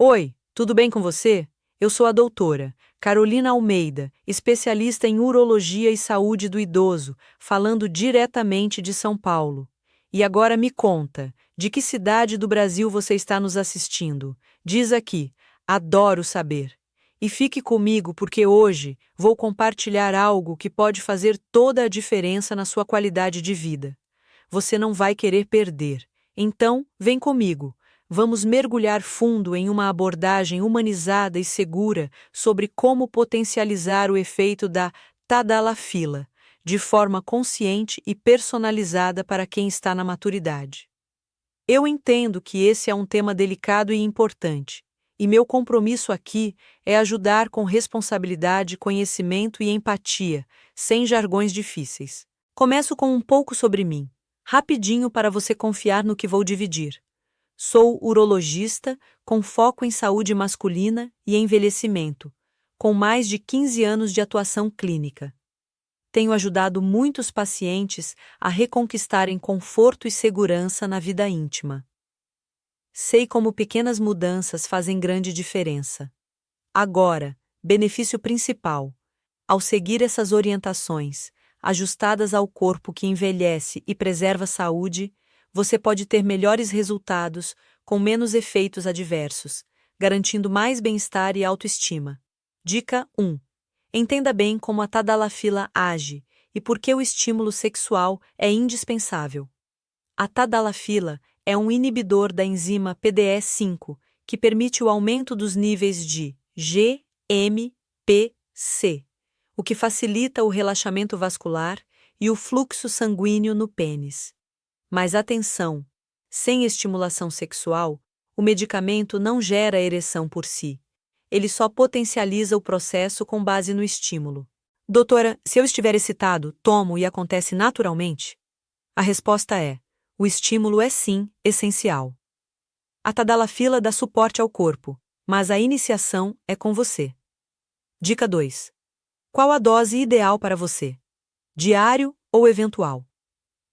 Oi, tudo bem com você? Eu sou a doutora Carolina Almeida, especialista em urologia e saúde do idoso, falando diretamente de São Paulo. E agora me conta, de que cidade do Brasil você está nos assistindo? Diz aqui, adoro saber. E fique comigo porque hoje vou compartilhar algo que pode fazer toda a diferença na sua qualidade de vida. Você não vai querer perder. Então, vem comigo. Vamos mergulhar fundo em uma abordagem humanizada e segura sobre como potencializar o efeito da tadalafila, de forma consciente e personalizada para quem está na maturidade. Eu entendo que esse é um tema delicado e importante, e meu compromisso aqui é ajudar com responsabilidade, conhecimento e empatia, sem jargões difíceis. Começo com um pouco sobre mim, rapidinho para você confiar no que vou dividir. Sou urologista com foco em saúde masculina e envelhecimento, com mais de 15 anos de atuação clínica. Tenho ajudado muitos pacientes a reconquistarem conforto e segurança na vida íntima. Sei como pequenas mudanças fazem grande diferença. Agora, benefício principal. Ao seguir essas orientações, ajustadas ao corpo que envelhece e preserva a saúde, você pode ter melhores resultados com menos efeitos adversos, garantindo mais bem-estar e autoestima. Dica 1. Entenda bem como a tadalafila age e por que o estímulo sexual é indispensável. A tadalafila é um inibidor da enzima PDE5, que permite o aumento dos níveis de GMPC, o que facilita o relaxamento vascular e o fluxo sanguíneo no pênis. Mas atenção! Sem estimulação sexual, o medicamento não gera ereção por si. Ele só potencializa o processo com base no estímulo. Doutora, se eu estiver excitado, tomo e acontece naturalmente? A resposta é: o estímulo é sim essencial. A tadalafila dá suporte ao corpo, mas a iniciação é com você. Dica 2. Qual a dose ideal para você? Diário ou eventual?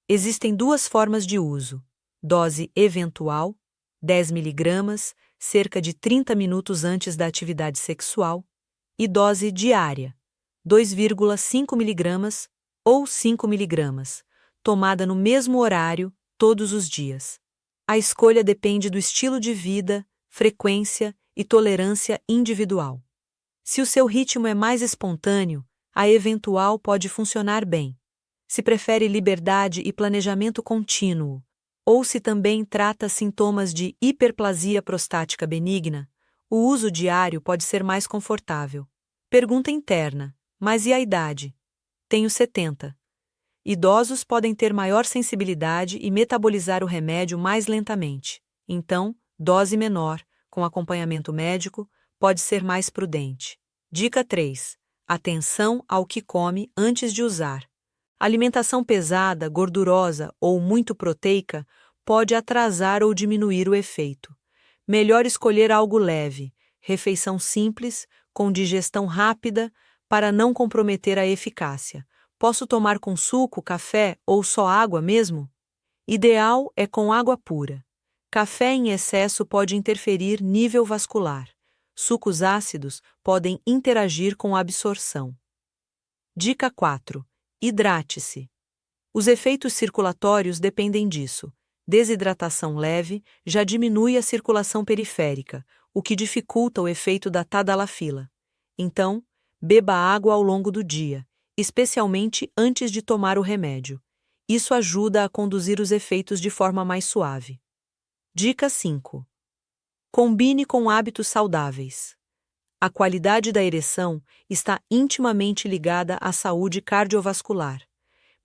Existem duas formas de uso: dose eventual, 10 mg, cerca de 30 minutos antes da atividade sexual, e dose diária, 2,5 mg ou 5 mg, tomada no mesmo horário, todos os dias. A escolha depende do estilo de vida, frequência e tolerância individual. Se o seu ritmo é mais espontâneo, a eventual pode funcionar bem. Se prefere liberdade e planejamento contínuo, ou se também trata sintomas de hiperplasia prostática benigna, o uso diário pode ser mais confortável. Pergunta interna: mas e a idade? Tenho 70. Idosos podem ter maior sensibilidade e metabolizar o remédio mais lentamente. Então, dose menor, com acompanhamento médico, pode ser mais prudente. Dica 3. Atenção ao que come antes de usar. Alimentação pesada, gordurosa ou muito proteica pode atrasar ou diminuir o efeito. Melhor escolher algo leve, refeição simples, com digestão rápida, para não comprometer a eficácia. Posso tomar com suco, café ou só água mesmo? Ideal é com água pura. Café em excesso pode interferir nível vascular. Sucos ácidos podem interagir com a absorção. Dica 4. Hidrate-se. Os efeitos circulatórios dependem disso. Desidratação leve já diminui a circulação periférica, o que dificulta o efeito da tadalafila. Então, beba água ao longo do dia, especialmente antes de tomar o remédio. Isso ajuda a conduzir os efeitos de forma mais suave. Dica 5. Combine com hábitos saudáveis. A qualidade da ereção está intimamente ligada à saúde cardiovascular.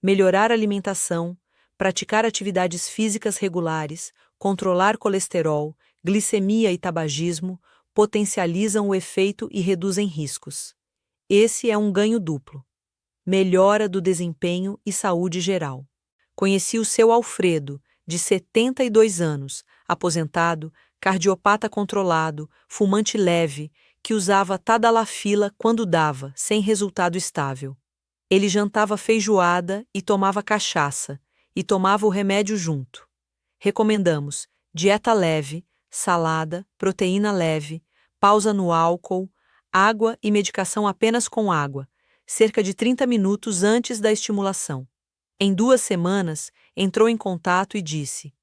Melhorar a alimentação, praticar atividades físicas regulares, controlar colesterol, glicemia e tabagismo potencializam o efeito e reduzem riscos. Esse é um ganho duplo. Melhora do desempenho e saúde geral. Conheci o seu Alfredo, de 72 anos, aposentado, cardiopata controlado, fumante leve, que usava tadalafila quando dava, sem resultado estável. Ele jantava feijoada e tomava cachaça, e tomava o remédio junto. Recomendamos dieta leve, salada, proteína leve, pausa no álcool, água e medicação apenas com água, cerca de 30 minutos antes da estimulação. Em 2 semanas, entrou em contato e disse: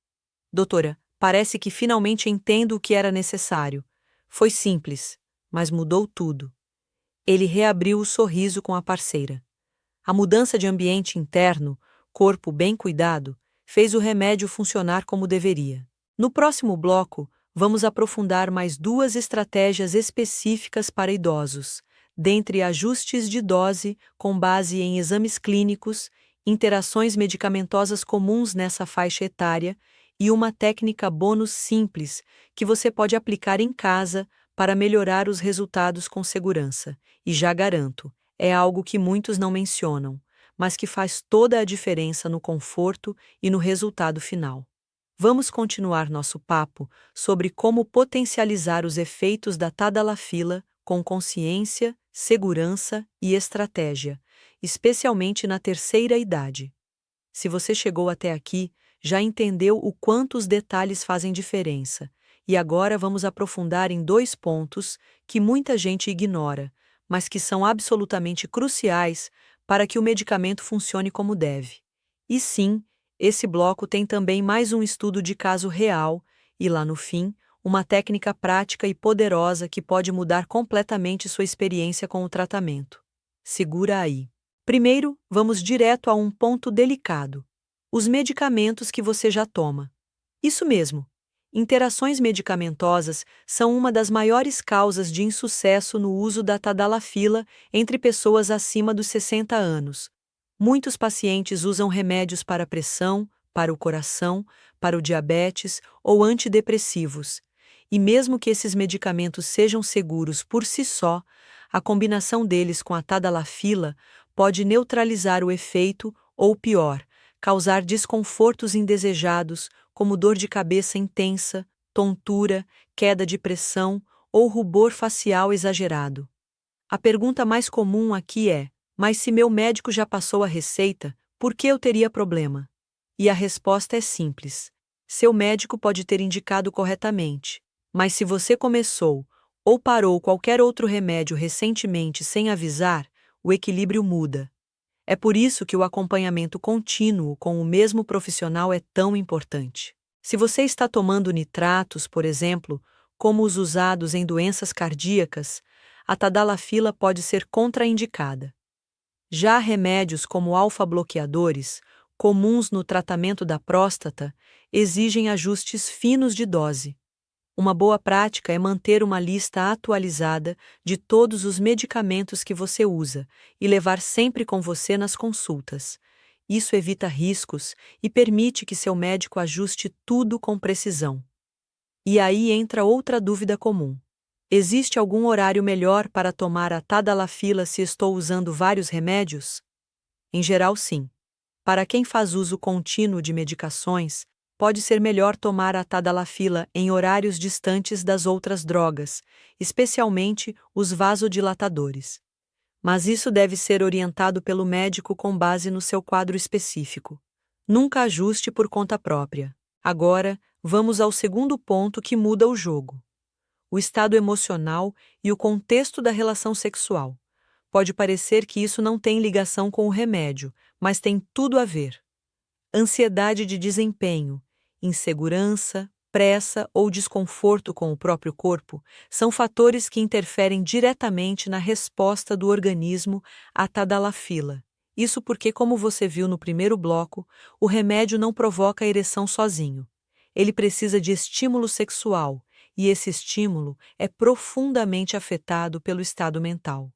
Doutora, parece que finalmente entendo o que era necessário. Foi simples, mas mudou tudo. Ele reabriu o sorriso com a parceira. A mudança de ambiente interno, corpo bem cuidado, fez o remédio funcionar como deveria. No próximo bloco, vamos aprofundar mais 2 estratégias específicas para idosos, dentre ajustes de dose com base em exames clínicos, interações medicamentosas comuns nessa faixa etária e uma técnica bônus simples que você pode aplicar em casa para melhorar os resultados com segurança. E já garanto, é algo que muitos não mencionam, mas que faz toda a diferença no conforto e no resultado final. Vamos continuar nosso papo sobre como potencializar os efeitos da tadalafila com consciência, segurança e estratégia, especialmente na terceira idade. Se você chegou até aqui, já entendeu o quanto os detalhes fazem diferença, e agora vamos aprofundar em 2 pontos que muita gente ignora, mas que são absolutamente cruciais para que o medicamento funcione como deve. E sim, esse bloco tem também mais um estudo de caso real e, lá no fim, uma técnica prática e poderosa que pode mudar completamente sua experiência com o tratamento. Segura aí. Primeiro, vamos direto a um ponto delicado: os medicamentos que você já toma. Isso mesmo. Interações medicamentosas são uma das maiores causas de insucesso no uso da tadalafila entre pessoas acima dos 60 anos. Muitos pacientes usam remédios para a pressão, para o coração, para o diabetes ou antidepressivos. E mesmo que esses medicamentos sejam seguros por si só, a combinação deles com a tadalafila pode neutralizar o efeito ou, pior, causar desconfortos indesejados, como dor de cabeça intensa, tontura, queda de pressão ou rubor facial exagerado. A pergunta mais comum aqui é: mas se meu médico já passou a receita, por que eu teria problema? E a resposta é simples: seu médico pode ter indicado corretamente, mas se você começou ou parou qualquer outro remédio recentemente sem avisar, o equilíbrio muda. É por isso que o acompanhamento contínuo com o mesmo profissional é tão importante. Se você está tomando nitratos, por exemplo, como os usados em doenças cardíacas, a tadalafila pode ser contraindicada. Já remédios como alfa-bloqueadores, comuns no tratamento da próstata, exigem ajustes finos de dose. Uma boa prática é manter uma lista atualizada de todos os medicamentos que você usa e levar sempre com você nas consultas. Isso evita riscos e permite que seu médico ajuste tudo com precisão. E aí entra outra dúvida comum: existe algum horário melhor para tomar a tadalafila se estou usando vários remédios? Em geral, sim. Para quem faz uso contínuo de medicações, pode ser melhor tomar a tadalafila em horários distantes das outras drogas, especialmente os vasodilatadores. Mas isso deve ser orientado pelo médico com base no seu quadro específico. Nunca ajuste por conta própria. Agora, vamos ao segundo ponto que muda o jogo: o estado emocional e o contexto da relação sexual. Pode parecer que isso não tem ligação com o remédio, mas tem tudo a ver. Ansiedade de desempenho, insegurança, pressa ou desconforto com o próprio corpo são fatores que interferem diretamente na resposta do organismo à tadalafila. Isso porque, como você viu no primeiro bloco, o remédio não provoca ereção sozinho. Ele precisa de estímulo sexual, e esse estímulo é profundamente afetado pelo estado mental.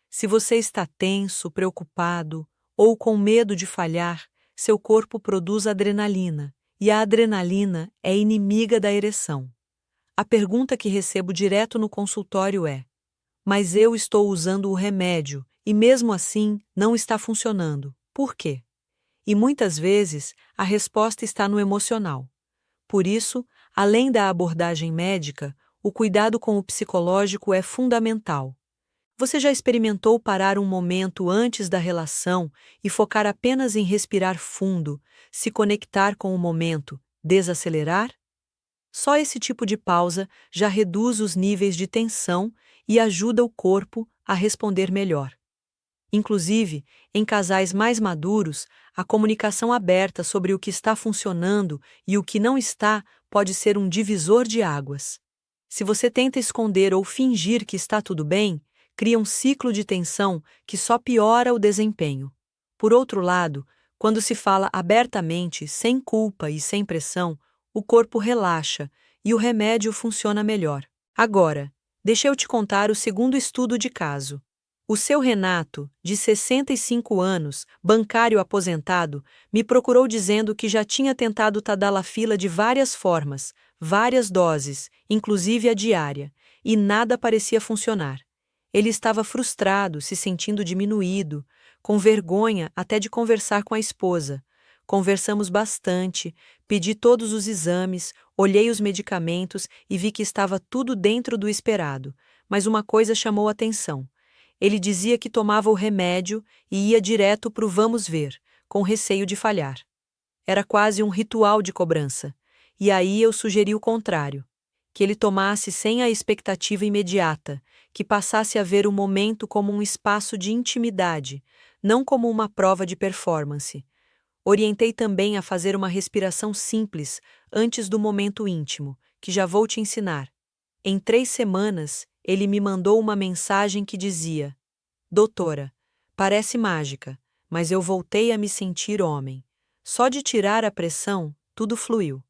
Se você está tenso, preocupado ou com medo de falhar, seu corpo produz adrenalina, e a adrenalina é inimiga da ereção. A pergunta que recebo direto no consultório é: mas eu estou usando o remédio e mesmo assim não está funcionando. Por quê? E muitas vezes a resposta está no emocional. Por isso, além da abordagem médica, o cuidado com o psicológico é fundamental. Você já experimentou parar um momento antes da relação e focar apenas em respirar fundo, se conectar com o momento, desacelerar? Só esse tipo de pausa já reduz os níveis de tensão e ajuda o corpo a responder melhor. Inclusive, em casais mais maduros, a comunicação aberta sobre o que está funcionando e o que não está pode ser um divisor de águas. Se você tenta esconder ou fingir que está tudo bem, cria um ciclo de tensão que só piora o desempenho. Por outro lado, quando se fala abertamente, sem culpa e sem pressão, o corpo relaxa e o remédio funciona melhor. Agora, deixa eu te contar o segundo estudo de caso. O seu Renato, de 65 anos, bancário aposentado, me procurou dizendo que já tinha tentado tadalafila de várias formas, várias doses, inclusive a diária, e nada parecia funcionar. Ele estava frustrado, se sentindo diminuído, com vergonha até de conversar com a esposa. Conversamos bastante, pedi todos os exames, olhei os medicamentos e vi que estava tudo dentro do esperado, mas uma coisa chamou a atenção. Ele dizia que tomava o remédio e ia direto para o vamos ver, com receio de falhar. Era quase um ritual de cobrança. E aí eu sugeri o contrário, que ele tomasse sem a expectativa imediata, que passasse a ver o momento como um espaço de intimidade, não como uma prova de performance. Orientei também a fazer uma respiração simples antes do momento íntimo, que já vou te ensinar. Em 3 semanas, ele me mandou uma mensagem que dizia: Doutora, parece mágica, mas eu voltei a me sentir homem. Só de tirar a pressão, tudo fluiu.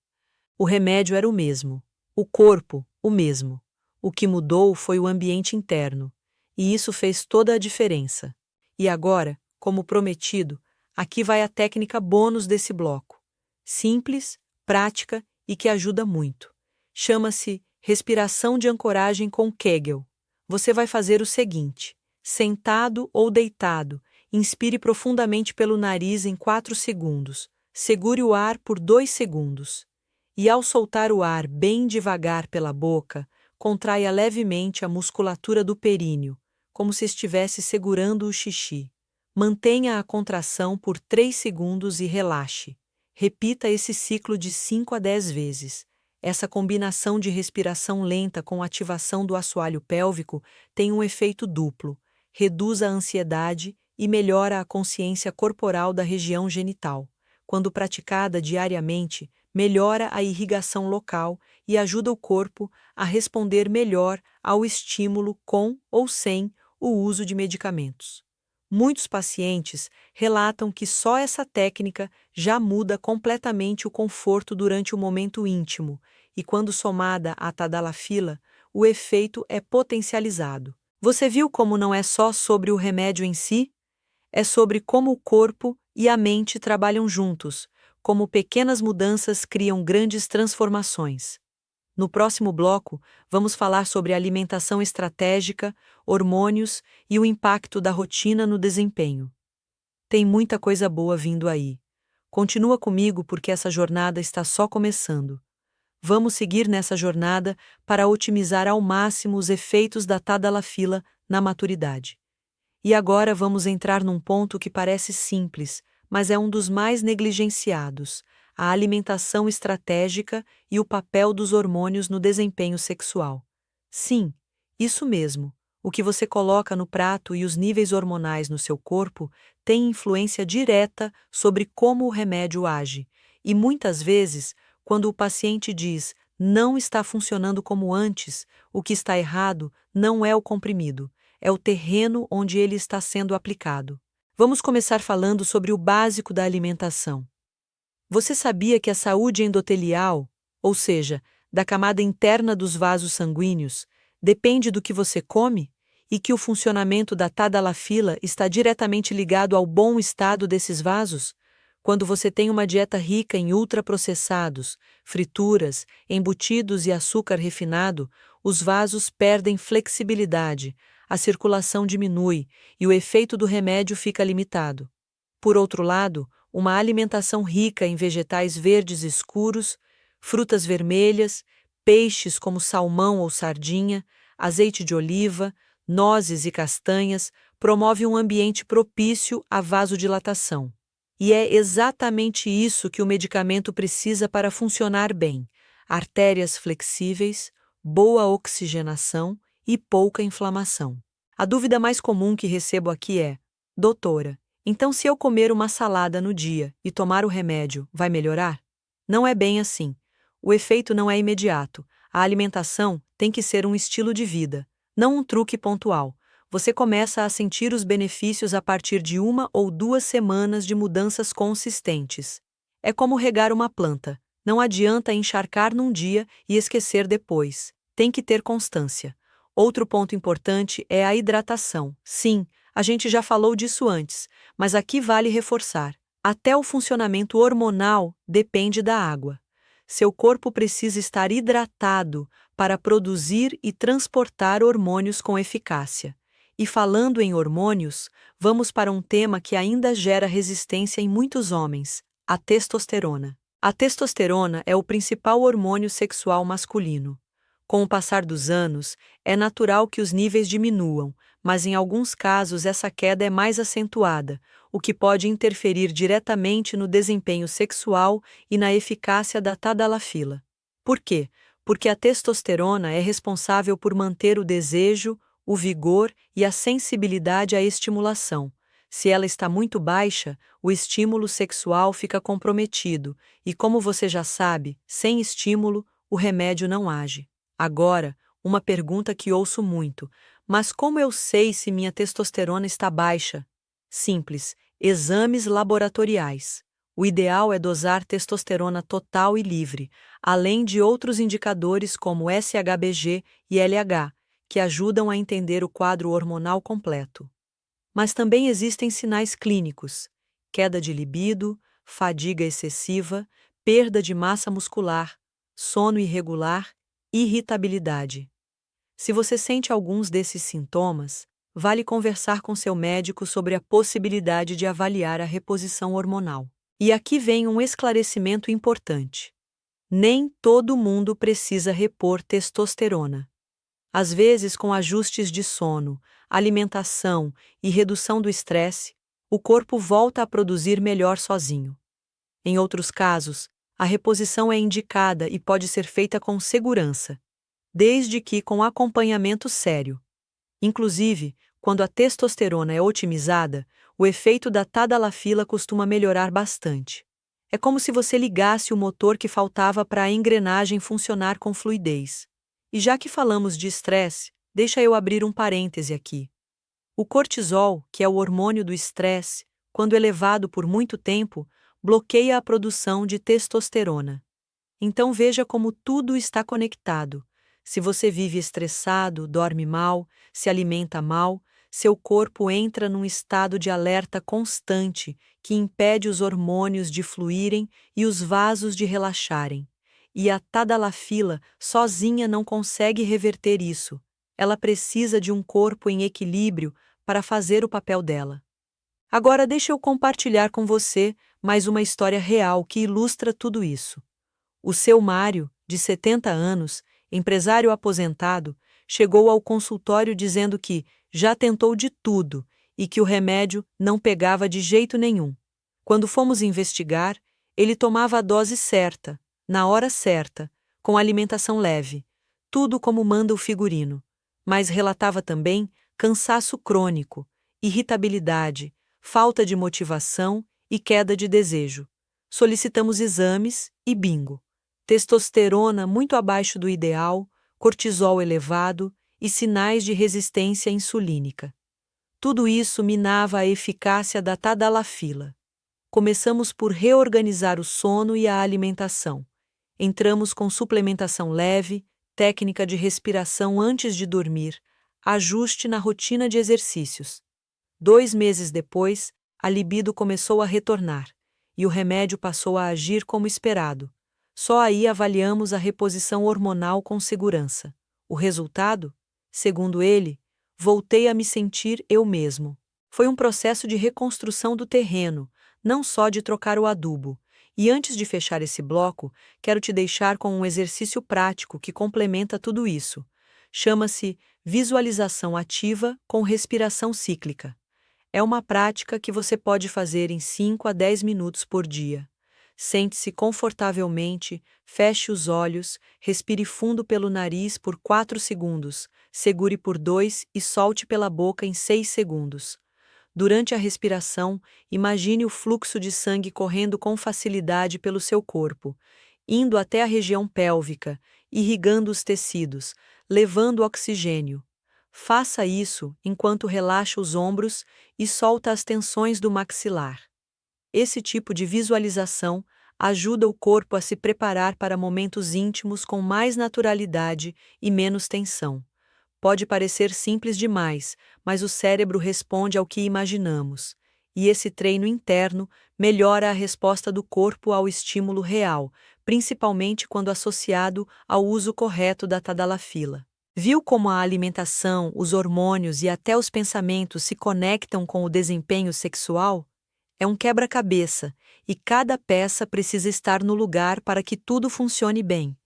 O remédio era o mesmo, o corpo, o mesmo. O que mudou foi o ambiente interno, e isso fez toda a diferença. E agora, como prometido, aqui vai a técnica bônus desse bloco. Simples, prática e que ajuda muito. Chama-se respiração de ancoragem com Kegel. Você vai fazer o seguinte: sentado ou deitado, inspire profundamente pelo nariz em 4 segundos. Segure o ar por 2 segundos. E ao soltar o ar bem devagar pela boca, contraia levemente a musculatura do períneo, como se estivesse segurando o xixi. Mantenha a contração por 3 segundos e relaxe. Repita esse ciclo de 5 a 10 vezes. Essa combinação de respiração lenta com ativação do assoalho pélvico tem um efeito duplo: reduz a ansiedade e melhora a consciência corporal da região genital. Quando praticada diariamente, melhora a irrigação local e ajuda o corpo a responder melhor ao estímulo com ou sem o uso de medicamentos. Muitos pacientes relatam que só essa técnica já muda completamente o conforto durante o momento íntimo, e quando somada à tadalafila, o efeito é potencializado. Você viu como não é só sobre o remédio em si? É sobre como o corpo e a mente trabalham juntos, como pequenas mudanças criam grandes transformações. No próximo bloco, vamos falar sobre alimentação estratégica, hormônios e o impacto da rotina no desempenho. Tem muita coisa boa vindo aí. Continua comigo porque essa jornada está só começando. Vamos seguir nessa jornada para otimizar ao máximo os efeitos da tadalafila na maturidade. E agora vamos entrar num ponto que parece simples, mas é um dos mais negligenciados: a alimentação estratégica e o papel dos hormônios no desempenho sexual. Sim, isso mesmo. O que você coloca no prato e os níveis hormonais no seu corpo têm influência direta sobre como o remédio age. E muitas vezes, quando o paciente diz não está funcionando como antes, o que está errado não é o comprimido, é o terreno onde ele está sendo aplicado. Vamos começar falando sobre o básico da alimentação. Você sabia que a saúde endotelial, ou seja, da camada interna dos vasos sanguíneos, depende do que você come? E que o funcionamento da tadalafila está diretamente ligado ao bom estado desses vasos? Quando você tem uma dieta rica em ultraprocessados, frituras, embutidos e açúcar refinado, os vasos perdem flexibilidade, a circulação diminui e o efeito do remédio fica limitado. Por outro lado, uma alimentação rica em vegetais verdes escuros, frutas vermelhas, peixes como salmão ou sardinha, azeite de oliva, nozes e castanhas promove um ambiente propício à vasodilatação. E é exatamente isso que o medicamento precisa para funcionar bem: artérias flexíveis, boa oxigenação e pouca inflamação. A dúvida mais comum que recebo aqui é: doutora, então se eu comer uma salada no dia e tomar o remédio, vai melhorar? Não é bem assim. O efeito não é imediato. A alimentação tem que ser um estilo de vida, não um truque pontual. Você começa a sentir os benefícios a partir de 1 ou 2 semanas de mudanças consistentes. É como regar uma planta. Não adianta encharcar num dia e esquecer depois. Tem que ter constância. Outro ponto importante é a hidratação. Sim, a gente já falou disso antes, mas aqui vale reforçar. Até o funcionamento hormonal depende da água. Seu corpo precisa estar hidratado para produzir e transportar hormônios com eficácia. E falando em hormônios, vamos para um tema que ainda gera resistência em muitos homens: a testosterona. A testosterona é o principal hormônio sexual masculino. Com o passar dos anos, é natural que os níveis diminuam, mas em alguns casos essa queda é mais acentuada, o que pode interferir diretamente no desempenho sexual e na eficácia da tadalafila. Por quê? Porque a testosterona é responsável por manter o desejo, o vigor e a sensibilidade à estimulação. Se ela está muito baixa, o estímulo sexual fica comprometido, e como você já sabe, sem estímulo, o remédio não age. Agora, uma pergunta que ouço muito: mas como eu sei se minha testosterona está baixa? Simples, exames laboratoriais. O ideal é dosar testosterona total e livre, além de outros indicadores como SHBG e LH, que ajudam a entender o quadro hormonal completo. Mas também existem sinais clínicos: queda de libido, fadiga excessiva, perda de massa muscular, sono irregular, irritabilidade. Se você sente alguns desses sintomas, vale conversar com seu médico sobre a possibilidade de avaliar a reposição hormonal. E aqui vem um esclarecimento importante: nem todo mundo precisa repor testosterona. Às vezes, com ajustes de sono, alimentação e redução do estresse, o corpo volta a produzir melhor sozinho. Em outros casos, a reposição é indicada e pode ser feita com segurança, desde que com acompanhamento sério. Inclusive, quando a testosterona é otimizada, o efeito da tadalafila costuma melhorar bastante. É como se você ligasse o motor que faltava para a engrenagem funcionar com fluidez. E já que falamos de estresse, deixa eu abrir um parêntese aqui. O cortisol, que é o hormônio do estresse, quando elevado por muito tempo, bloqueia a produção de testosterona. Então veja como tudo está conectado. Se você vive estressado, dorme mal, se alimenta mal, seu corpo entra num estado de alerta constante que impede os hormônios de fluírem e os vasos de relaxarem. E a tadalafila sozinha não consegue reverter isso. Ela precisa de um corpo em equilíbrio para fazer o papel dela. Agora deixa eu compartilhar com você mais uma história real que ilustra tudo isso. O seu Mário, de 70 anos, empresário aposentado, chegou ao consultório dizendo que já tentou de tudo e que o remédio não pegava de jeito nenhum. Quando fomos investigar, ele tomava a dose certa, na hora certa, com alimentação leve, tudo como manda o figurino, mas relatava também cansaço crônico, irritabilidade, falta de motivação e queda de desejo. Solicitamos exames e bingo. Testosterona muito abaixo do ideal, cortisol elevado e sinais de resistência insulínica. Tudo isso minava a eficácia da tadalafila. Começamos por reorganizar o sono e a alimentação. Entramos com suplementação leve, técnica de respiração antes de dormir, ajuste na rotina de exercícios. 2 meses depois, a libido começou a retornar, e o remédio passou a agir como esperado. Só aí avaliamos a reposição hormonal com segurança. O resultado? Segundo ele, voltei a me sentir eu mesmo. Foi um processo de reconstrução do terreno, não só de trocar o adubo. E antes de fechar esse bloco, quero te deixar com um exercício prático que complementa tudo isso. Chama-se visualização ativa com respiração cíclica. É uma prática que você pode fazer em 5 a 10 minutos por dia. Sente-se confortavelmente, feche os olhos, respire fundo pelo nariz por 4 segundos, segure por 2 e solte pela boca em 6 segundos. Durante a respiração, imagine o fluxo de sangue correndo com facilidade pelo seu corpo, indo até a região pélvica, irrigando os tecidos, levando oxigênio. Faça isso enquanto relaxa os ombros e solta as tensões do maxilar. Esse tipo de visualização ajuda o corpo a se preparar para momentos íntimos com mais naturalidade e menos tensão. Pode parecer simples demais, mas o cérebro responde ao que imaginamos, e esse treino interno melhora a resposta do corpo ao estímulo real, principalmente quando associado ao uso correto da tadalafila. Viu como a alimentação, os hormônios e até os pensamentos se conectam com o desempenho sexual? É um quebra-cabeça, e cada peça precisa estar no lugar para que tudo funcione bem.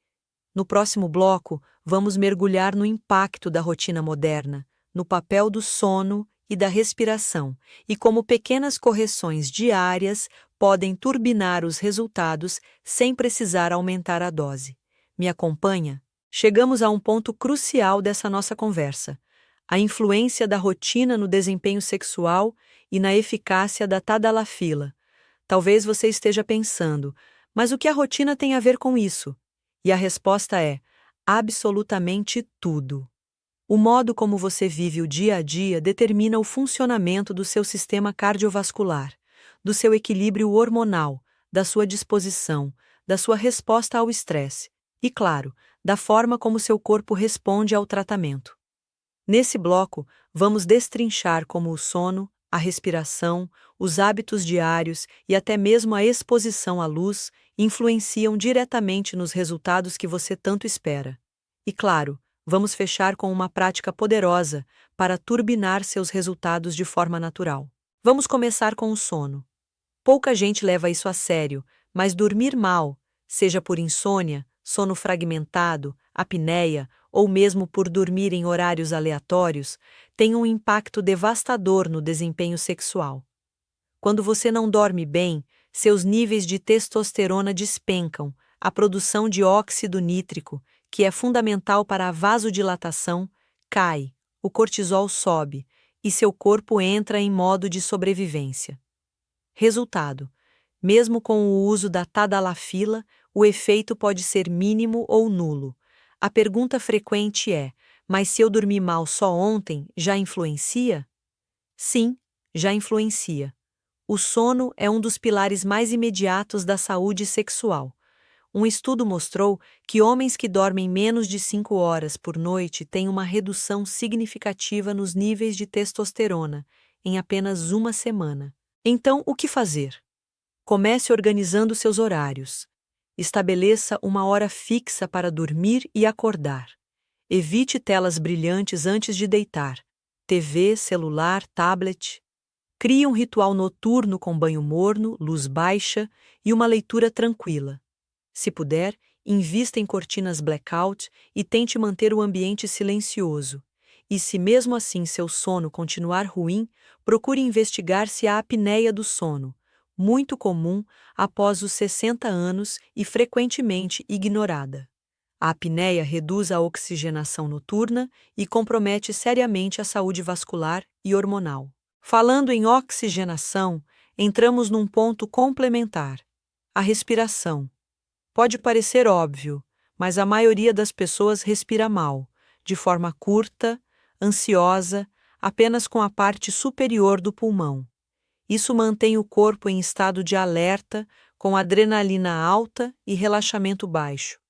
No próximo bloco, vamos mergulhar no impacto da rotina moderna, no papel do sono e da respiração, e como pequenas correções diárias podem turbinar os resultados sem precisar aumentar a dose. Me acompanha? Chegamos a um ponto crucial dessa nossa conversa: a influência da rotina no desempenho sexual e na eficácia da tadalafila. Talvez você esteja pensando, mas o que a rotina tem a ver com isso? E a resposta é: absolutamente tudo. O modo como você vive o dia a dia determina o funcionamento do seu sistema cardiovascular, do seu equilíbrio hormonal, da sua disposição, da sua resposta ao estresse e, claro, da forma como seu corpo responde ao tratamento. Nesse bloco, vamos destrinchar como o sono, a respiração, os hábitos diários e até mesmo a exposição à luz influenciam diretamente nos resultados que você tanto espera. E claro, vamos fechar com uma prática poderosa para turbinar seus resultados de forma natural. Vamos começar com o sono. Pouca gente leva isso a sério, mas dormir mal, seja por insônia, sono fragmentado, apneia ou mesmo por dormir em horários aleatórios, tem um impacto devastador no desempenho sexual. Quando você não dorme bem, seus níveis de testosterona despencam, a produção de óxido nítrico, que é fundamental para a vasodilatação, cai, o cortisol sobe e seu corpo entra em modo de sobrevivência. Resultado: mesmo com o uso da tadalafila, o efeito pode ser mínimo ou nulo. A pergunta frequente é: mas se eu dormi mal só ontem, já influencia? Sim, já influencia. O sono é um dos pilares mais imediatos da saúde sexual. Um estudo mostrou que homens que dormem menos de 5 horas por noite têm uma redução significativa nos níveis de testosterona em apenas uma semana. Então, o que fazer? Comece organizando seus horários. Estabeleça uma hora fixa para dormir e acordar. Evite telas brilhantes antes de deitar. TV, celular, tablet. Crie um ritual noturno com banho morno, luz baixa e uma leitura tranquila. Se puder, invista em cortinas blackout e tente manter o ambiente silencioso. E se mesmo assim seu sono continuar ruim, procure investigar se há apneia do sono, muito comum após os 60 anos e frequentemente ignorada. A apneia reduz a oxigenação noturna e compromete seriamente a saúde vascular e hormonal. Falando em oxigenação, entramos num ponto complementar: a respiração. Pode parecer óbvio, mas a maioria das pessoas respira mal, de forma curta, ansiosa, apenas com a parte superior do pulmão. Isso mantém o corpo em estado de alerta, com adrenalina alta e relaxamento baixo.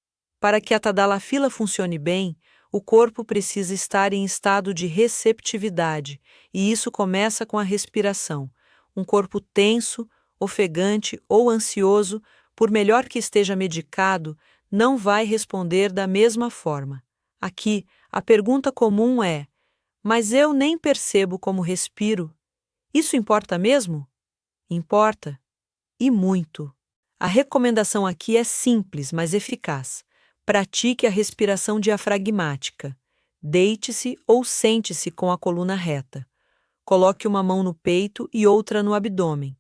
Para que a tadalafila funcione bem, o corpo precisa estar em estado de receptividade, e isso começa com a respiração. Um corpo tenso, ofegante ou ansioso, por melhor que esteja medicado, não vai responder da mesma forma. Aqui, a pergunta comum é: mas eu nem percebo como respiro. Isso importa mesmo? Importa. E muito. A recomendação aqui é simples, mas eficaz. Pratique a respiração diafragmática. Deite-se ou sente-se com a coluna reta. Coloque uma mão no peito e outra no abdômen.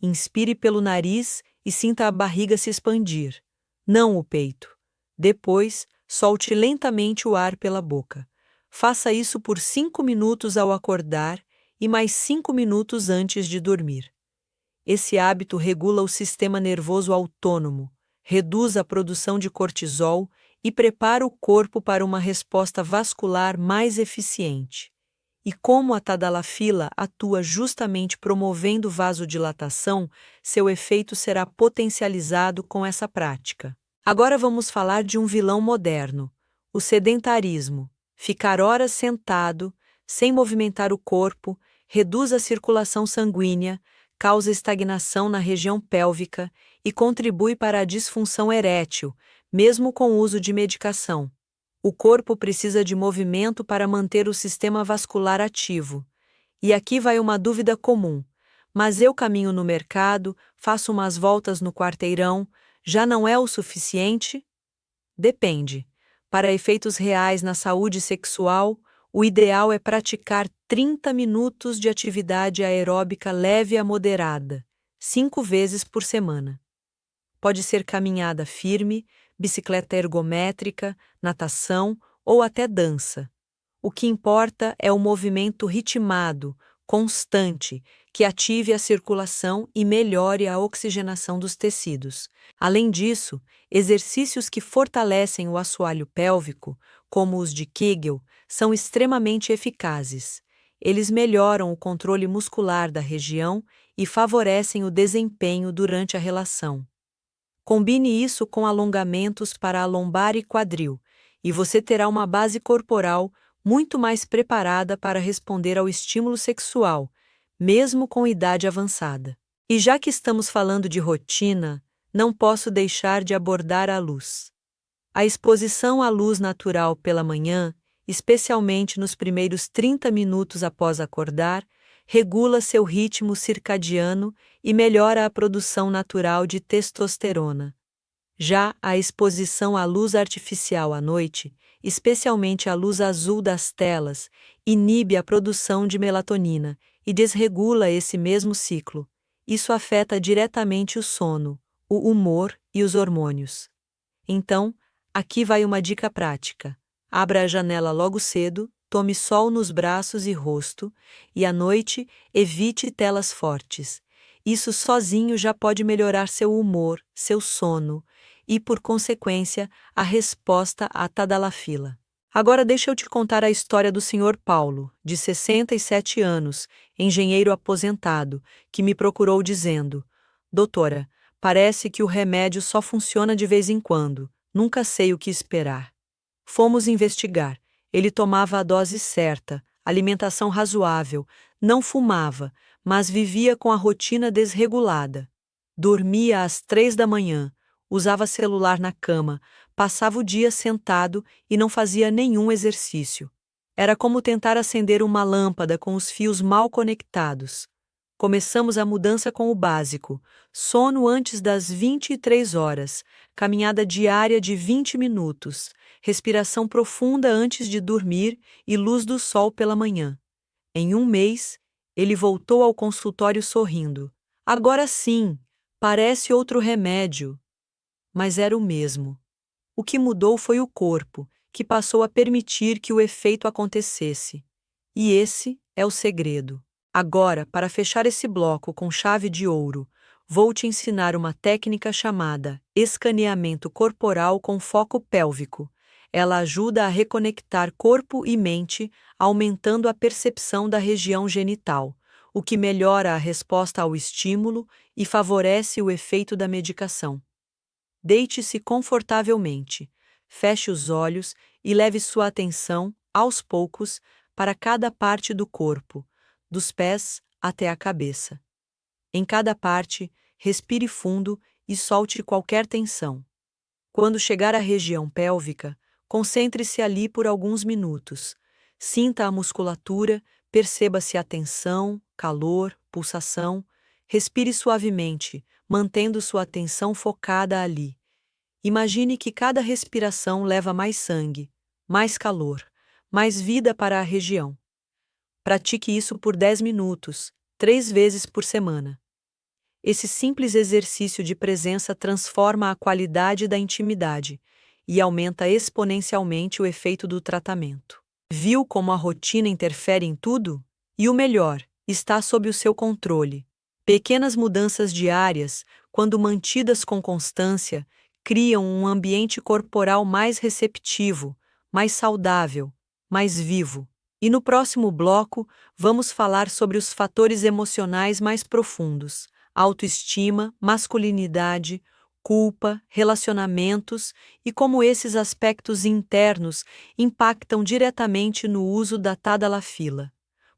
Inspire pelo nariz e sinta a barriga se expandir, não o peito. Depois, solte lentamente o ar pela boca. Faça isso por 5 minutos ao acordar e mais 5 minutos antes de dormir. Esse hábito regula o sistema nervoso autônomo, reduz a produção de cortisol e prepara o corpo para uma resposta vascular mais eficiente. E como a tadalafila atua justamente promovendo vasodilatação, seu efeito será potencializado com essa prática. Agora vamos falar de um vilão moderno, o sedentarismo. Ficar horas sentado, sem movimentar o corpo, reduz a circulação sanguínea, causa estagnação na região pélvica e contribui para a disfunção erétil, mesmo com o uso de medicação. O corpo precisa de movimento para manter o sistema vascular ativo. E aqui vai uma dúvida comum. Mas eu caminho no mercado, faço umas voltas no quarteirão, já não é o suficiente? Depende. Para efeitos reais na saúde sexual, o ideal é praticar 30 minutos de atividade aeróbica leve a moderada, 5 vezes por semana. Pode ser caminhada firme, bicicleta ergométrica, natação ou até dança. O que importa é o movimento ritmado, constante, que ative a circulação e melhore a oxigenação dos tecidos. Além disso, exercícios que fortalecem o assoalho pélvico, como os de Kegel, são extremamente eficazes. Eles melhoram o controle muscular da região e favorecem o desempenho durante a relação. Combine isso com alongamentos para a lombar e quadril, e você terá uma base corporal muito mais preparada para responder ao estímulo sexual, mesmo com idade avançada. E já que estamos falando de rotina, não posso deixar de abordar a luz. A exposição à luz natural pela manhã, especialmente nos primeiros 30 minutos após acordar, regula seu ritmo circadiano e melhora a produção natural de testosterona. Já a exposição à luz artificial à noite, especialmente à luz azul das telas, inibe a produção de melatonina e desregula esse mesmo ciclo. Isso afeta diretamente o sono, o humor e os hormônios. Então, aqui vai uma dica prática. Abra a janela logo cedo, tome sol nos braços e rosto, e à noite evite telas fortes. Isso sozinho já pode melhorar seu humor, seu sono e, por consequência, a resposta à tadalafila. Agora deixa eu te contar a história do Sr. Paulo, de 67 anos, engenheiro aposentado, que me procurou dizendo: Doutora, parece que o remédio só funciona de vez em quando, nunca sei o que esperar. Fomos investigar. Ele tomava a dose certa, alimentação razoável, não fumava, mas vivia com a rotina desregulada. Dormia às 3 da manhã, usava celular na cama, passava o dia sentado e não fazia nenhum exercício. Era como tentar acender uma lâmpada com os fios mal conectados. Começamos a mudança com o básico: sono antes das 23 horas, caminhada diária de 20 minutos, respiração profunda antes de dormir e luz do sol pela manhã. Em um mês, ele voltou ao consultório sorrindo. Agora sim, parece outro remédio. Mas era o mesmo. O que mudou foi o corpo, que passou a permitir que o efeito acontecesse. E esse é o segredo. Agora, para fechar esse bloco com chave de ouro, vou te ensinar uma técnica chamada escaneamento corporal com foco pélvico. Ela ajuda a reconectar corpo e mente, aumentando a percepção da região genital, o que melhora a resposta ao estímulo e favorece o efeito da medicação. Deite-se confortavelmente, feche os olhos e leve sua atenção, aos poucos, para cada parte do corpo, dos pés até a cabeça. Em cada parte, respire fundo e solte qualquer tensão. Quando chegar à região pélvica, concentre-se ali por alguns minutos. Sinta a musculatura, perceba se há tensão, calor, pulsação. Respire suavemente, mantendo sua atenção focada ali. Imagine que cada respiração leva mais sangue, mais calor, mais vida para a região. Pratique isso por 10 minutos, 3 vezes por semana. Esse simples exercício de presença transforma a qualidade da intimidade e aumenta exponencialmente o efeito do tratamento. Viu como a rotina interfere em tudo? E o melhor, está sob o seu controle. Pequenas mudanças diárias, quando mantidas com constância, criam um ambiente corporal mais receptivo, mais saudável, mais vivo. E no próximo bloco, vamos falar sobre os fatores emocionais mais profundos: autoestima, masculinidade, culpa, relacionamentos e como esses aspectos internos impactam diretamente no uso da Tadalafila.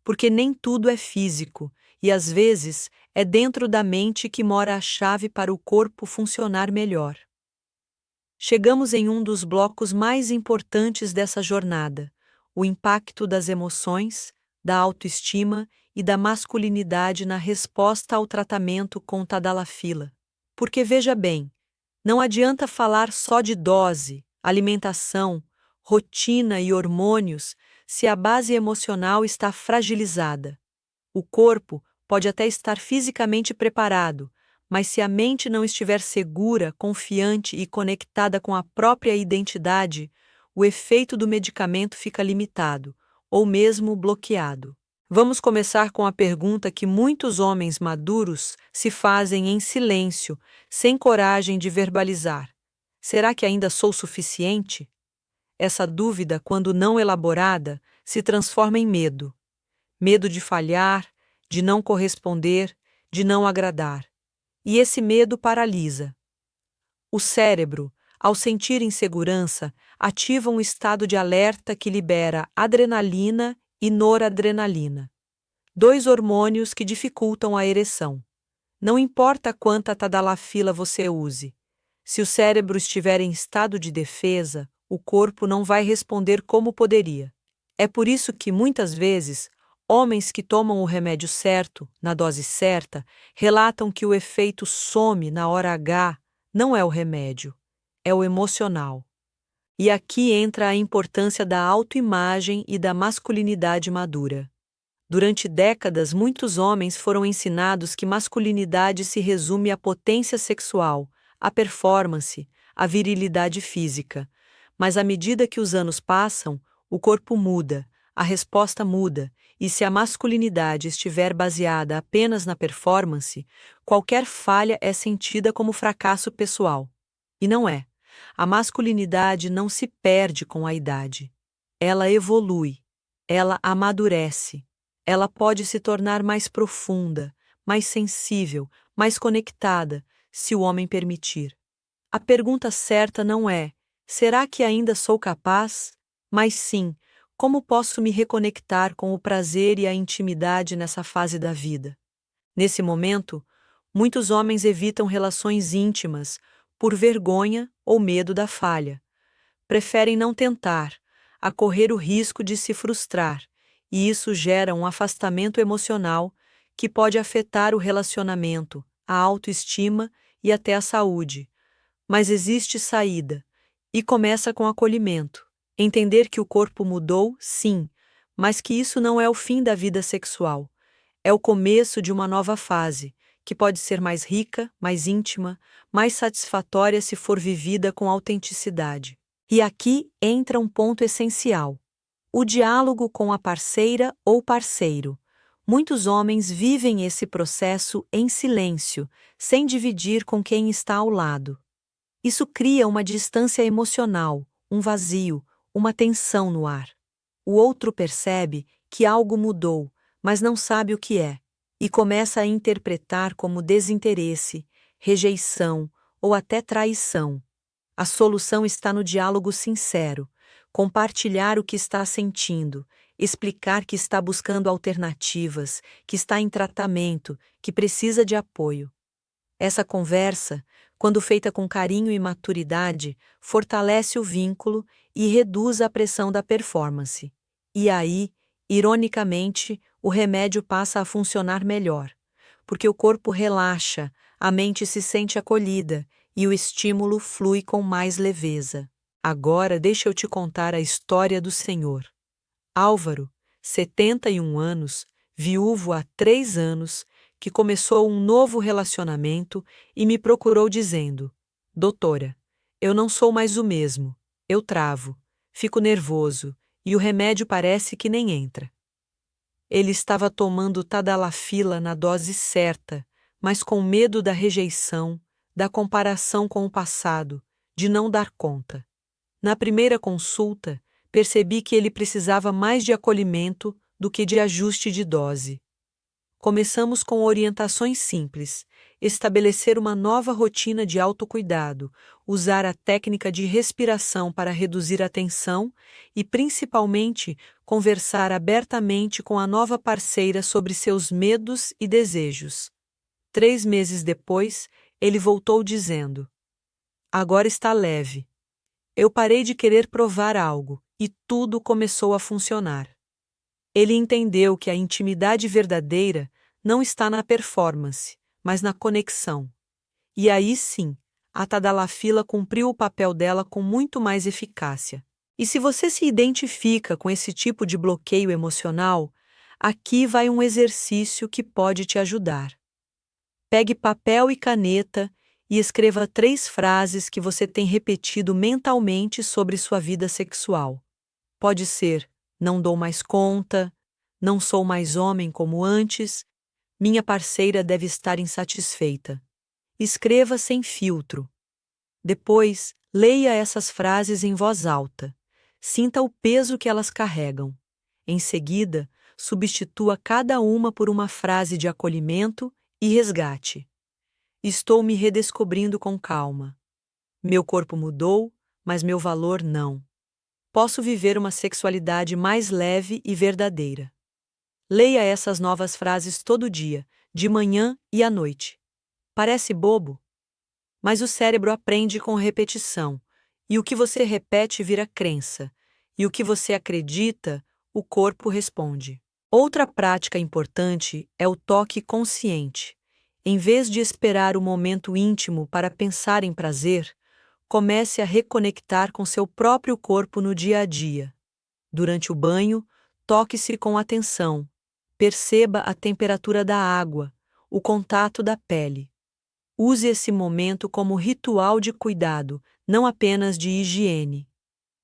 Porque nem tudo é físico, e às vezes é dentro da mente que mora a chave para o corpo funcionar melhor. Chegamos em um dos blocos mais importantes dessa jornada: o impacto das emoções, da autoestima e da masculinidade na resposta ao tratamento com Tadalafila. Porque veja bem, não adianta falar só de dose, alimentação, rotina e hormônios se a base emocional está fragilizada. O corpo pode até estar fisicamente preparado, mas se a mente não estiver segura, confiante e conectada com a própria identidade, o efeito do medicamento fica limitado, ou mesmo bloqueado. Vamos começar com a pergunta que muitos homens maduros se fazem em silêncio, sem coragem de verbalizar: será que ainda sou suficiente? Essa dúvida, quando não elaborada, se transforma em medo. Medo de falhar, de não corresponder, de não agradar. E esse medo paralisa. O cérebro, ao sentir insegurança, ativa um estado de alerta que libera adrenalina e noradrenalina, dois hormônios que dificultam a ereção. Não importa quanta Tadalafila você use. Se o cérebro estiver em estado de defesa, o corpo não vai responder como poderia. É por isso que, muitas vezes, homens que tomam o remédio certo, na dose certa, relatam que o efeito some na hora H não é o remédio, é o emocional. E aqui entra a importância da autoimagem e da masculinidade madura. Durante décadas, muitos homens foram ensinados que masculinidade se resume à potência sexual, à performance, à virilidade física. Mas à medida que os anos passam, o corpo muda, a resposta muda, e se a masculinidade estiver baseada apenas na performance, qualquer falha é sentida como fracasso pessoal. E não é. A masculinidade não se perde com a idade. Ela evolui, ela amadurece. Ela pode se tornar mais profunda, mais sensível, mais conectada, se o homem permitir. A pergunta certa não é: será que ainda sou capaz? Mas sim, como posso me reconectar com o prazer e a intimidade nessa fase da vida? Nesse momento, muitos homens evitam relações íntimas por vergonha ou medo da falha. Preferem não tentar, a correr o risco de se frustrar, e isso gera um afastamento emocional que pode afetar o relacionamento, a autoestima e até a saúde. Mas existe saída, e começa com acolhimento. Entender que o corpo mudou, sim, mas que isso não é o fim da vida sexual. É o começo de uma nova fase, que pode ser mais rica, mais íntima, mais satisfatória se for vivida com autenticidade. E aqui entra um ponto essencial: o diálogo com a parceira ou parceiro. Muitos homens vivem esse processo em silêncio, sem dividir com quem está ao lado. Isso cria uma distância emocional, um vazio, uma tensão no ar. O outro percebe que algo mudou, mas não sabe o que é, e começa a interpretar como desinteresse, rejeição ou até traição. A solução está no diálogo sincero, compartilhar o que está sentindo, explicar que está buscando alternativas, que está em tratamento, que precisa de apoio. Essa conversa, quando feita com carinho e maturidade, fortalece o vínculo e reduz a pressão da performance. E aí, ironicamente, o remédio passa a funcionar melhor, porque o corpo relaxa, a mente se sente acolhida e o estímulo flui com mais leveza. Agora deixa eu te contar a história do senhor. Álvaro, 71 anos, viúvo há 3 anos, que começou um novo relacionamento e me procurou dizendo: Doutora, eu não sou mais o mesmo, eu travo, fico nervoso e o remédio parece que nem entra. Ele estava tomando Tadalafila na dose certa, mas com medo da rejeição, da comparação com o passado, de não dar conta. Na primeira consulta, percebi que ele precisava mais de acolhimento do que de ajuste de dose. Começamos com orientações simples: estabelecer uma nova rotina de autocuidado, usar a técnica de respiração para reduzir a tensão e, principalmente, conversar abertamente com a nova parceira sobre seus medos e desejos. 3 meses depois, ele voltou dizendo: Agora está leve. Eu parei de querer provar algo e tudo começou a funcionar. Ele entendeu que a intimidade verdadeira não está na performance, mas na conexão. E aí sim, a Tadalafila cumpriu o papel dela com muito mais eficácia. E se você se identifica com esse tipo de bloqueio emocional, aqui vai um exercício que pode te ajudar. Pegue papel e caneta e escreva 3 frases que você tem repetido mentalmente sobre sua vida sexual. Pode ser: não dou mais conta, não sou mais homem como antes, minha parceira deve estar insatisfeita. Escreva sem filtro. Depois, leia essas frases em voz alta. Sinta o peso que elas carregam. Em seguida, substitua cada uma por uma frase de acolhimento e resgate. Estou me redescobrindo com calma. Meu corpo mudou, mas meu valor não. Posso viver uma sexualidade mais leve e verdadeira. Leia essas novas frases todo dia, de manhã e à noite. Parece bobo, mas o cérebro aprende com repetição, e o que você repete vira crença, e o que você acredita, o corpo responde. Outra prática importante é o toque consciente. Em vez de esperar o momento íntimo para pensar em prazer, comece a reconectar com seu próprio corpo no dia a dia. Durante o banho, toque-se com atenção. Perceba a temperatura da água, o contato da pele. Use esse momento como ritual de cuidado, não apenas de higiene.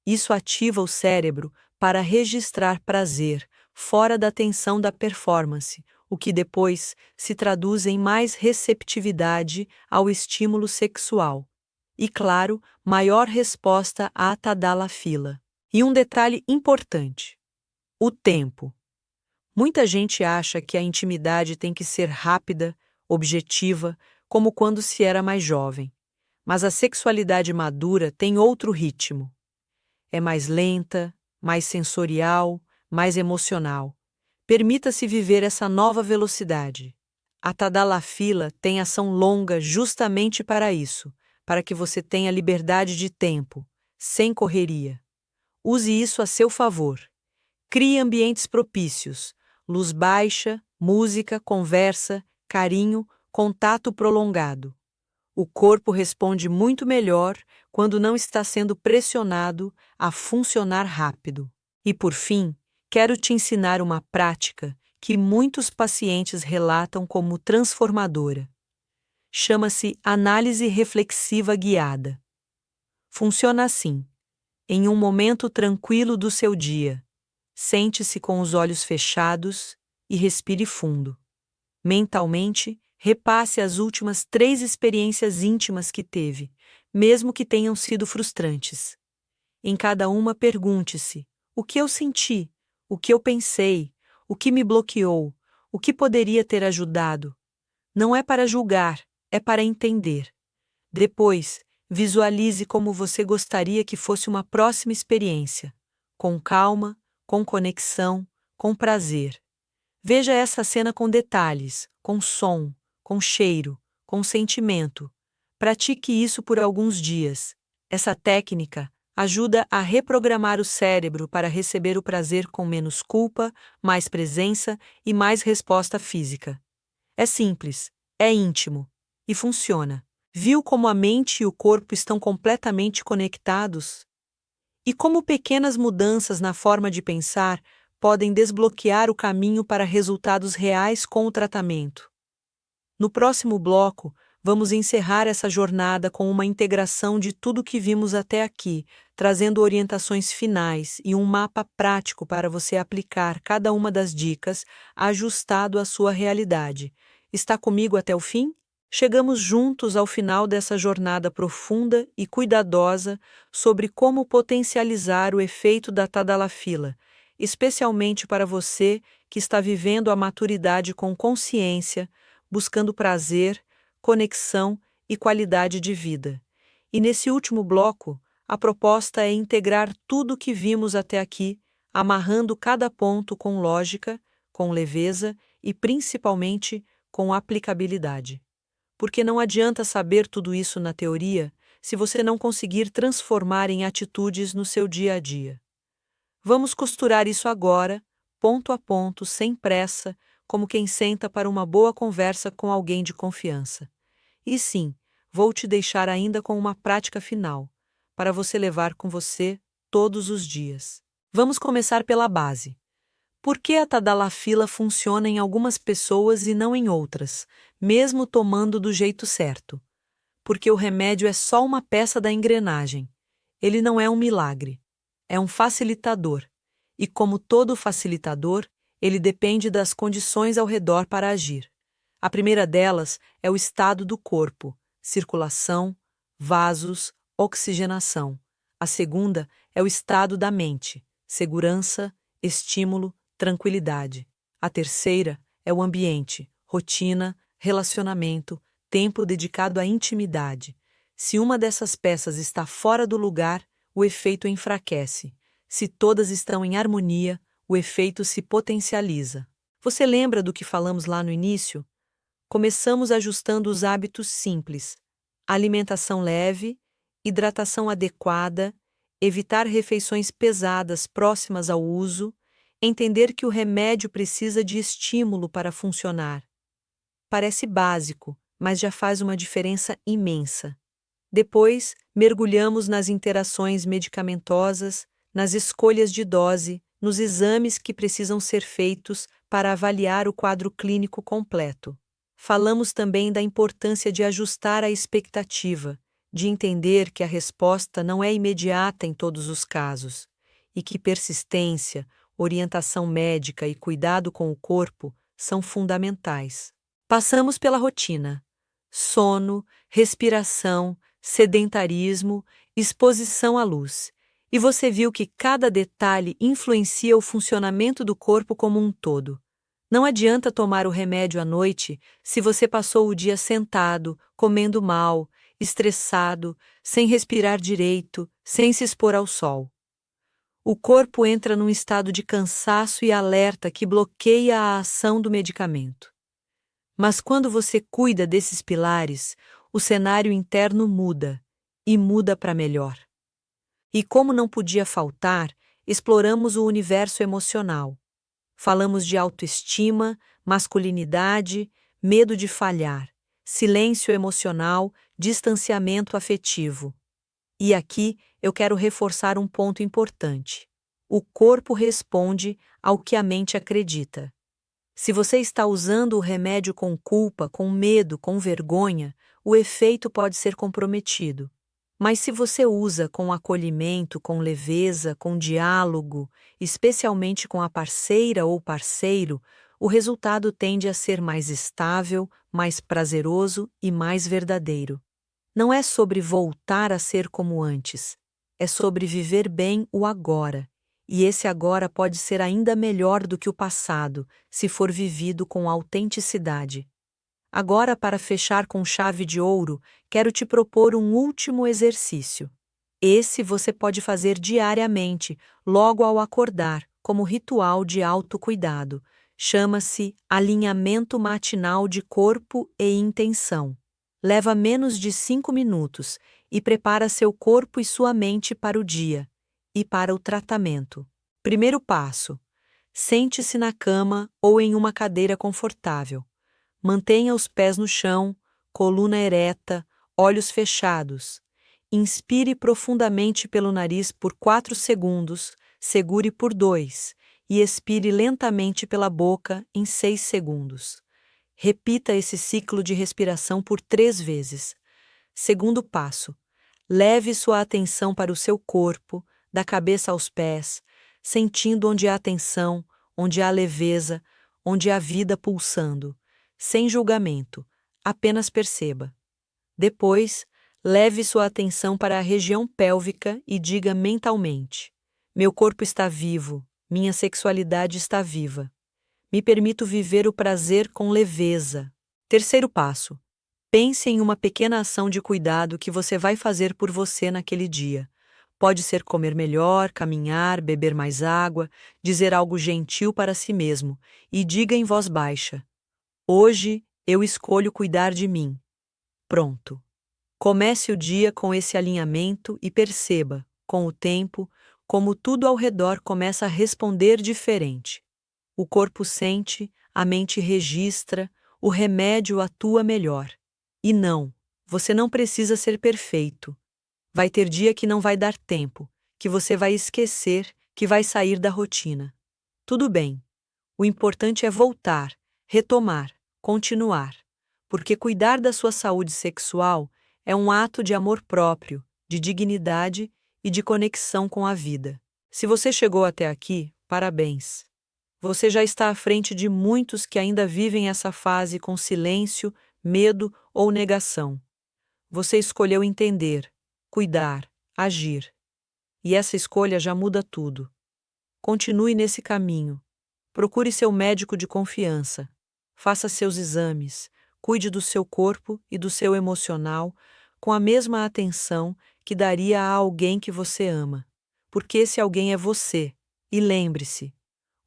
Isso ativa o cérebro para registrar prazer, fora da tensão da performance, o que depois se traduz em mais receptividade ao estímulo sexual. E, claro, maior resposta à Tadalafila. E um detalhe importante: o tempo. Muita gente acha que a intimidade tem que ser rápida, objetiva, como quando se era mais jovem. Mas a sexualidade madura tem outro ritmo. É mais lenta, mais sensorial, mais emocional. Permita-se viver essa nova velocidade. A Tadalafila tem ação longa justamente para isso, para que você tenha liberdade de tempo, sem correria. Use isso a seu favor. Crie ambientes propícios, luz baixa, música, conversa, carinho, contato prolongado. O corpo responde muito melhor quando não está sendo pressionado a funcionar rápido. E por fim, quero te ensinar uma prática que muitos pacientes relatam como transformadora. Chama-se análise reflexiva guiada. Funciona assim: em um momento tranquilo do seu dia, sente-se com os olhos fechados e respire fundo. Mentalmente, repasse as últimas 3 experiências íntimas que teve, mesmo que tenham sido frustrantes. Em cada uma, pergunte-se: o que eu senti? O que eu pensei? O que me bloqueou? O que poderia ter ajudado? Não é para julgar, é para entender. Depois, visualize como você gostaria que fosse uma próxima experiência, com calma, com conexão, com prazer. Veja essa cena com detalhes, com som, com cheiro, com sentimento. Pratique isso por alguns dias. Essa técnica ajuda a reprogramar o cérebro para receber o prazer com menos culpa, mais presença e mais resposta física. É simples, é íntimo e funciona. Viu como a mente e o corpo estão completamente conectados? E como pequenas mudanças na forma de pensar podem desbloquear o caminho para resultados reais com o tratamento? No próximo bloco, vamos encerrar essa jornada com uma integração de tudo que vimos até aqui, trazendo orientações finais e um mapa prático para você aplicar cada uma das dicas, ajustado à sua realidade. Está comigo até o fim? Chegamos juntos ao final dessa jornada profunda e cuidadosa sobre como potencializar o efeito da Tadalafila, especialmente para você que está vivendo a maturidade com consciência, buscando prazer, conexão e qualidade de vida. E nesse último bloco, a proposta é integrar tudo o que vimos até aqui, amarrando cada ponto com lógica, com leveza e principalmente com aplicabilidade. Porque não adianta saber tudo isso na teoria se você não conseguir transformar em atitudes no seu dia a dia. Vamos costurar isso agora, ponto a ponto, sem pressa, como quem senta para uma boa conversa com alguém de confiança. E sim, vou te deixar ainda com uma prática final, para você levar com você todos os dias. Vamos começar pela base. Por que a Tadalafila funciona em algumas pessoas e não em outras, mesmo tomando do jeito certo? Porque o remédio é só uma peça da engrenagem. Ele não é um milagre. É um facilitador. E como todo facilitador, ele depende das condições ao redor para agir. A primeira delas é o estado do corpo, circulação, vasos, oxigenação. A segunda é o estado da mente, segurança, estímulo, tranquilidade. A terceira é o ambiente, rotina, relacionamento, tempo dedicado à intimidade. Se uma dessas peças está fora do lugar, o efeito enfraquece. Se todas estão em harmonia, o efeito se potencializa. Você lembra do que falamos lá no início? Começamos ajustando os hábitos simples: alimentação leve, hidratação adequada, evitar refeições pesadas próximas ao uso, entender que o remédio precisa de estímulo para funcionar. Parece básico, mas já faz uma diferença imensa. Depois, mergulhamos nas interações medicamentosas, nas escolhas de dose, nos exames que precisam ser feitos para avaliar o quadro clínico completo. Falamos também da importância de ajustar a expectativa, de entender que a resposta não é imediata em todos os casos, e que persistência, orientação médica e cuidado com o corpo são fundamentais. Passamos pela rotina: sono, respiração, sedentarismo, exposição à luz. E você viu que cada detalhe influencia o funcionamento do corpo como um todo. Não adianta tomar o remédio à noite se você passou o dia sentado, comendo mal, estressado, sem respirar direito, sem se expor ao sol. O corpo entra num estado de cansaço e alerta que bloqueia a ação do medicamento. Mas quando você cuida desses pilares, o cenário interno muda, e muda para melhor. E como não podia faltar, exploramos o universo emocional. Falamos de autoestima, masculinidade, medo de falhar, silêncio emocional, distanciamento afetivo. E aqui eu quero reforçar um ponto importante. O corpo responde ao que a mente acredita. Se você está usando o remédio com culpa, com medo, com vergonha, o efeito pode ser comprometido. Mas se você usa com acolhimento, com leveza, com diálogo, especialmente com a parceira ou parceiro, o resultado tende a ser mais estável, mais prazeroso e mais verdadeiro. Não é sobre voltar a ser como antes, é sobre viver bem o agora. E esse agora pode ser ainda melhor do que o passado, se for vivido com autenticidade. Agora, para fechar com chave de ouro, quero te propor um último exercício. Esse você pode fazer diariamente, logo ao acordar, como ritual de autocuidado. Chama-se alinhamento matinal de corpo e intenção. Leva menos de 5 minutos e prepara seu corpo e sua mente para o dia e para o tratamento. Primeiro passo: sente-se na cama ou em uma cadeira confortável. Mantenha os pés no chão, coluna ereta, olhos fechados. Inspire profundamente pelo nariz por 4 segundos, segure por 2 e expire lentamente pela boca em 6 segundos. Repita esse ciclo de respiração por 3 vezes. Segundo passo: leve sua atenção para o seu corpo, da cabeça aos pés, sentindo onde há tensão, onde há leveza, onde há vida pulsando. Sem julgamento, apenas perceba. Depois, leve sua atenção para a região pélvica e diga mentalmente: meu corpo está vivo, minha sexualidade está viva. Me permito viver o prazer com leveza. Terceiro passo: pense em uma pequena ação de cuidado que você vai fazer por você naquele dia. Pode ser comer melhor, caminhar, beber mais água, dizer algo gentil para si mesmo e diga em voz baixa: hoje eu escolho cuidar de mim. Pronto. Comece o dia com esse alinhamento e perceba, com o tempo, como tudo ao redor começa a responder diferente. O corpo sente, a mente registra, o remédio atua melhor. E não, você não precisa ser perfeito. Vai ter dia que não vai dar tempo, que você vai esquecer, que vai sair da rotina. Tudo bem. O importante é voltar, retomar, continuar. Porque cuidar da sua saúde sexual é um ato de amor próprio, de dignidade e de conexão com a vida. Se você chegou até aqui, parabéns. Você já está à frente de muitos que ainda vivem essa fase com silêncio, medo ou negação. Você escolheu entender, cuidar, agir. E essa escolha já muda tudo. Continue nesse caminho. Procure seu médico de confiança. Faça seus exames. Cuide do seu corpo e do seu emocional com a mesma atenção que daria a alguém que você ama. Porque esse alguém é você. E lembre-se: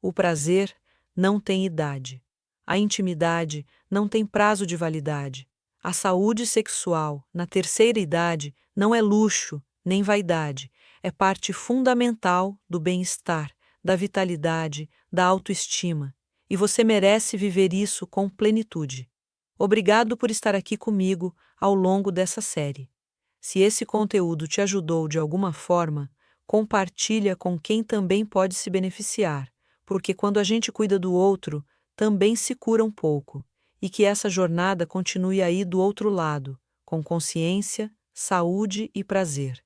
o prazer não tem idade. A intimidade não tem prazo de validade. A saúde sexual, na terceira idade, não é luxo, nem vaidade. É parte fundamental do bem-estar, da vitalidade, da autoestima. E você merece viver isso com plenitude. Obrigado por estar aqui comigo ao longo dessa série. Se esse conteúdo te ajudou de alguma forma, compartilha com quem também pode se beneficiar. Porque quando a gente cuida do outro, também se cura um pouco, e que essa jornada continue aí do outro lado, com consciência, saúde e prazer.